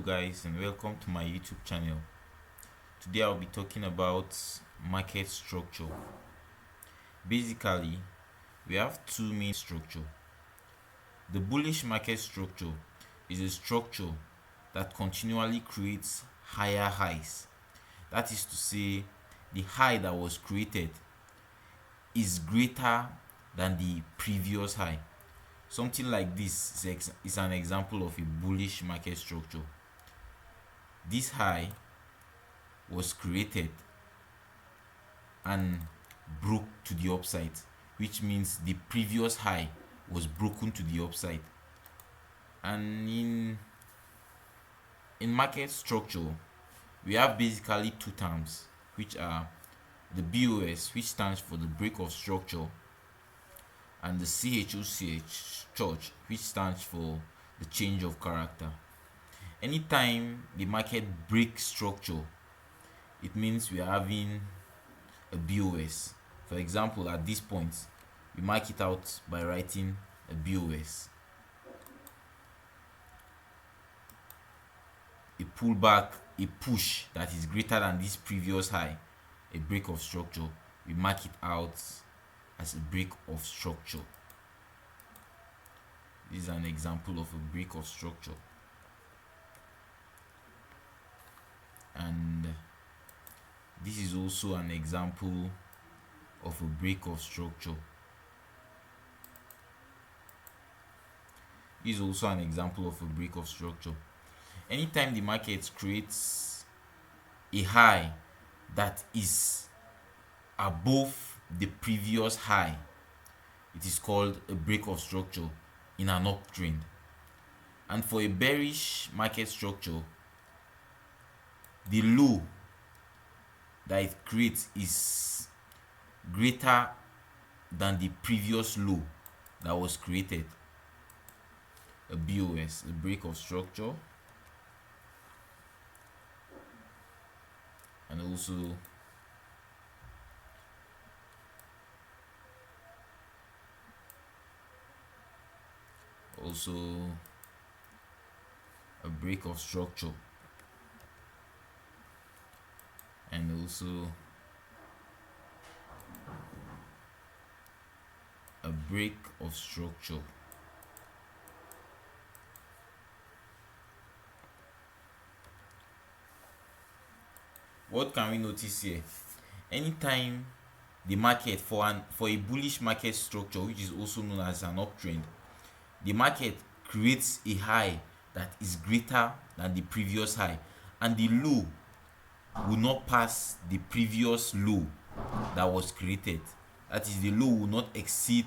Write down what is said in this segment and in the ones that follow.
guys, and welcome to my YouTube channel. Today I'll be talking about market structure. Basically, we have two main structure. The bullish market structure is a structure that continually creates higher highs. That is to say, the high that was created is greater than the previous high. Something like this is an example of a bullish market structure. This high was created and broke to the upside, which means the previous high was broken to the upside. And in market structure, we have basically two terms, which are the BOS, which stands for the break of structure, and the CHOCH, church, which stands for the change of character. Anytime the market breaks structure, it means we are having a BOS. For example, at this point, we mark it out by writing a BOS. A pullback, a push that is greater than this previous high, a break of structure, we mark it out as a break of structure. This is an example of a break of structure. And this is also an example of a break of structure. This is also an example of a break of structure. Anytime the market creates a high that is above the previous high, it is called a break of structure in an uptrend. And for a bearish market structure, the low that it creates is greater than the previous low that was created. A BOS, a break of structure, and also a break of structure, and also a break of structure. What can we notice here? Anytime the market for a bullish market structure, which is also known as an uptrend, the market creates a high that is greater than the previous high, and the low will not pass the previous low that was created. That is, the low will not exceed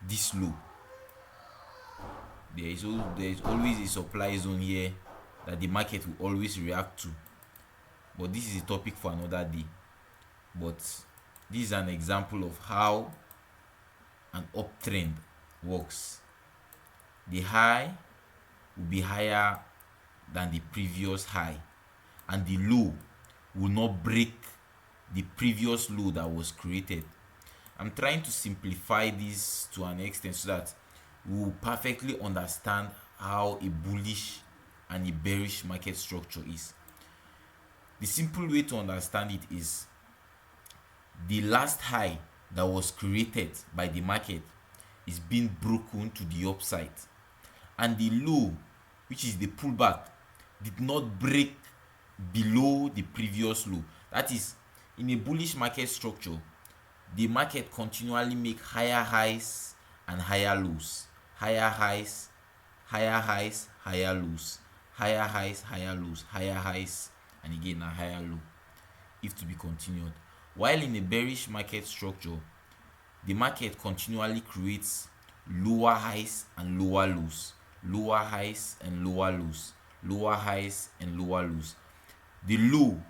this low. There is always a supply zone here that the market will always react to, but this is a topic for another day. But this is an example of how an uptrend works. The high will be higher than the previous high, and the low will not break the previous low that was created. I'm trying to simplify this to an extent so that we will perfectly understand how a bullish and a bearish market structure is. The simple way to understand it is the last high that was created by the market is being broken to the upside, and the low, which is the pullback, did not break below the previous low. That is, in a bullish market structure, the market continually make higher highs and higher lows, higher highs, higher highs, higher lows, higher highs, higher lows, higher highs, and again a higher low, if to be continued. While in a bearish market structure, the market continually creates lower highs and lower lows, lower highs and lower lows, lower highs and lower lows. The low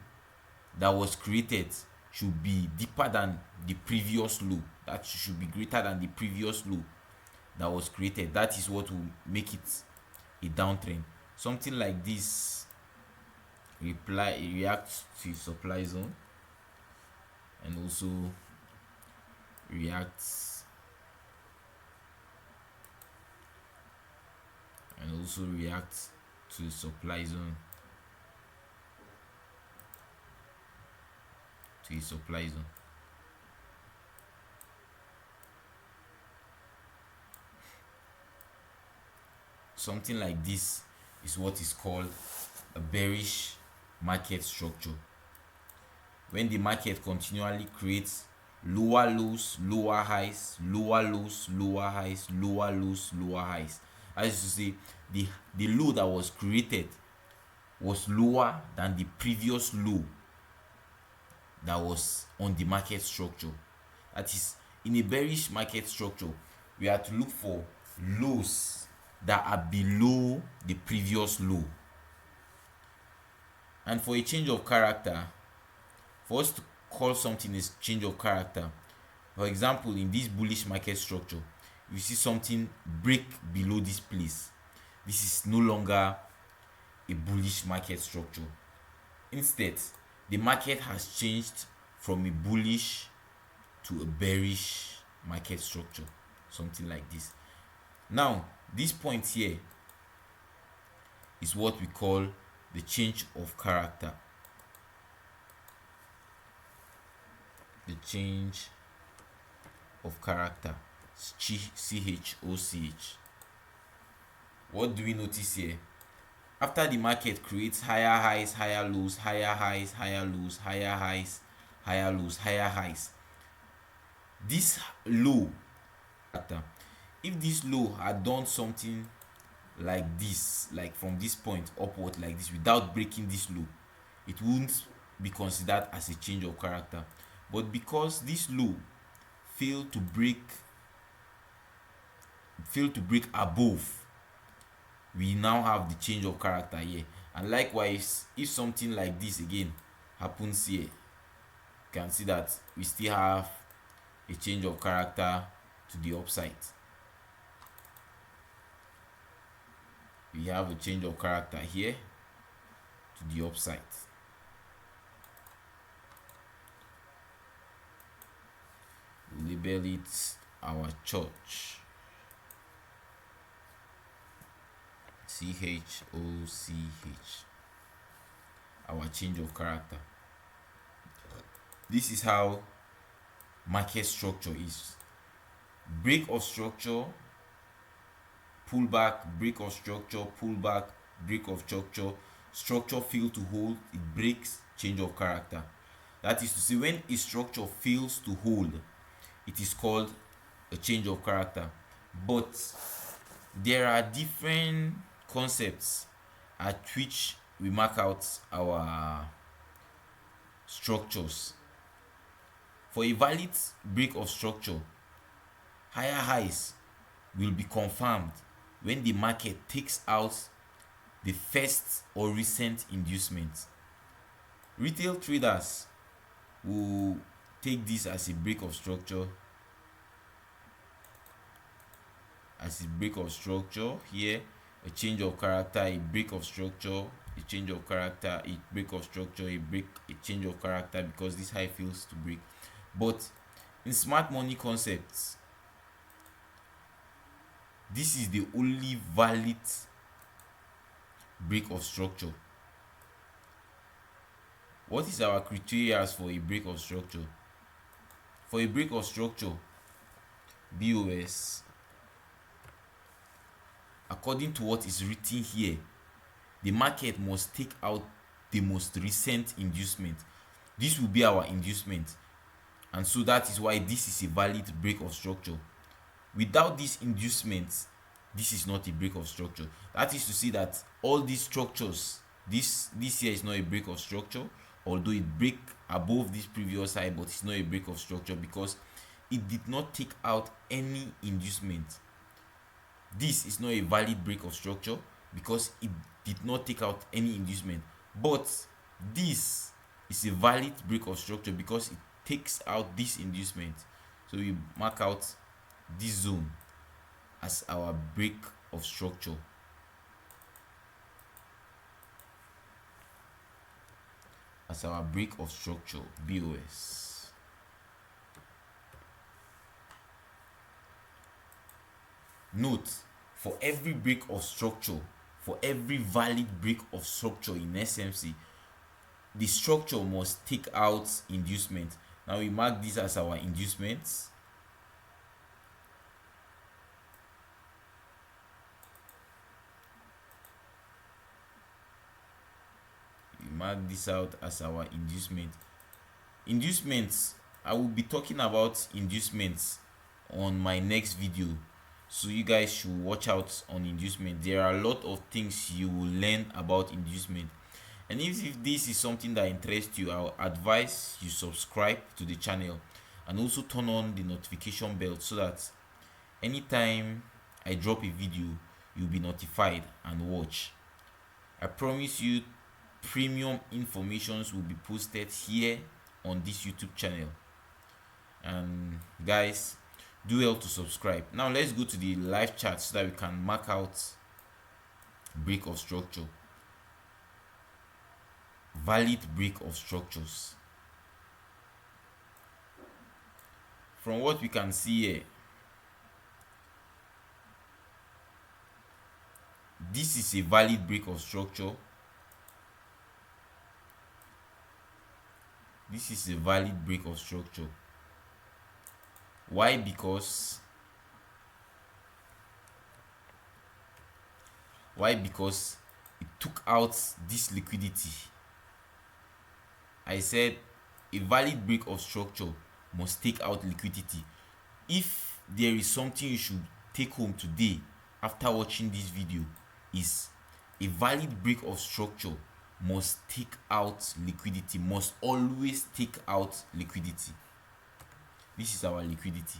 that was created should be deeper than the previous low. That should be greater than the previous low that was created. That is what will make it a downtrend. Something like this reacts to supply zone, and also reacts also react to the supply zone, Something like this is what is called a bearish market structure. When the market continually creates lower lows, lower highs, lower lows, lower highs, lower lows, lower highs. As you see, the low that was created was lower than the previous low that was on the market structure. That is, in a bearish market structure, we have to look for lows that are below the previous low. And for a change of character, for us to call something a change of character, for example, in this bullish market structure, you see something break below this place, this is no longer a bullish market structure. Instead, the market has changed from a bullish to a bearish market structure, something like this. Now, this point here is what we call the change of character. The change of character, CHOCH. What do we notice here? After the market creates higher highs, higher lows, higher highs, higher lows, higher highs, higher lows, higher highs, this low, if this low had done something like this, like from this point upward like this, without breaking this low, it wouldn't be considered as a change of character. But because this low failed to break above, we now have the change of character here. And likewise, if something like this again happens here, you can see that we still have a change of character to the upside. We have a change of character here to the upside. We label it our church, CHOCH, our change of character. This is how market structure is: break of structure, pull back, break of structure, pull back, break of structure, structure fail to hold, it breaks, change of character. That is to say, when a structure fails to hold, it is called a change of character. But there are different concepts at which we mark out our structures. For a valid break of structure, higher highs will be confirmed when the market takes out the first or recent inducement. Retail traders will take this as a break of structure, here, a change of character, a break of structure, a change of character, a break of structure, a change of character, because this high fails to break. But in smart money concepts, this is the only valid break of structure. What is our criteria for a break of structure? For a break of structure, BOS, according to what is written here, the market must take out the most recent inducement. This will be our inducement, and so that is why this is a valid break of structure. Without this inducement, this is not a break of structure. That is to say that all these structures, this here is not a break of structure, although it break above this previous high, but it's not a break of structure because it did not take out any inducement. This is not a valid break of structure because it did not take out any inducement. But this is a valid break of structure because it takes out this inducement. So we mark out this zone as our break of structure. As our break of structure, BOS. Note, for every break of structure, for every valid break of structure in SMC, the structure must take out inducement. Now we mark this as our inducements. We mark this out as our inducement. Inducements, I will be talking about inducements on my next video, so you guys should watch out on inducement. There are a lot of things you will learn about inducement, and if this is something that interests you, I'll advise you subscribe to the channel and also turn on the notification bell so that anytime I drop a video, you'll be notified and watch. I promise you, premium informations will be posted here on this YouTube channel. And guys, do well to subscribe. Now let's go to the live chart so that we can mark out break of structure, valid break of structures. From what we can see here, this is a valid break of structure. This is a valid break of structure. Why? Because it took out this liquidity. I said a valid break of structure must take out liquidity. If there is something you should take home today after watching this video, is a valid break of structure must take out liquidity, must always take out liquidity. This is our liquidity.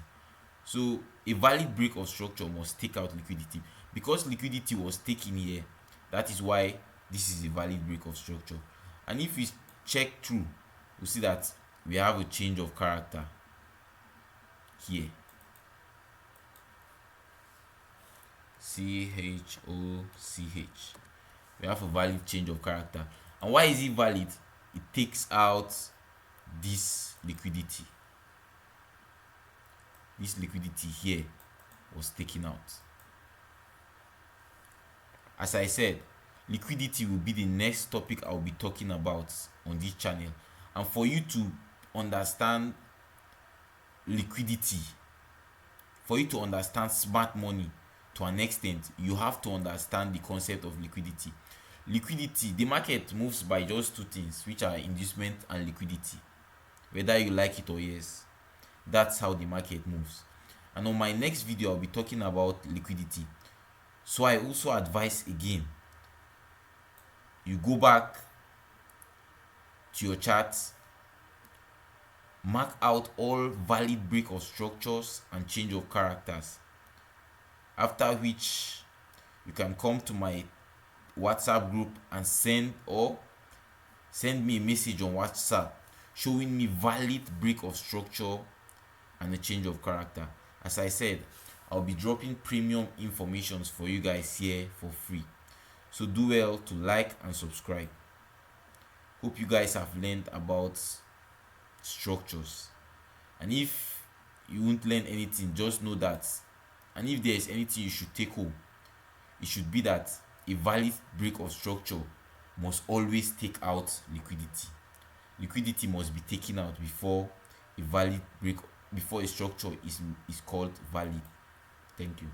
So a valid break of structure must take out liquidity. Because liquidity was taken here, that is why this is a valid break of structure. And if we check through, we see that we have a change of character here. CHOCH. We have a valid change of character. And why is it valid? It takes out this liquidity. This liquidity here was taken out. As I said, liquidity will be the next topic I'll be talking about on this channel. And for you to understand liquidity, for you to understand smart money to an extent, you have to understand the concept of liquidity. Liquidity, the market moves by just two things, which are inducement and liquidity. Whether you like it or yes, that's how the market moves. And on my next video, I'll be talking about liquidity. So I also advise again, you go back to your charts, mark out all valid break of structures and change of characters, after which you can come to my WhatsApp group and send me a message on WhatsApp showing me valid break of structure and a change of character. As I said, I'll be dropping premium informations for you guys here for free. So do well to like and subscribe. Hope you guys have learned about structures. And if you won't learn anything, just know that, and if there is anything you should take home, it should be that a valid break of structure must always take out liquidity. Liquidity must be taken out before a valid break, before a structure is called valid. Thank you.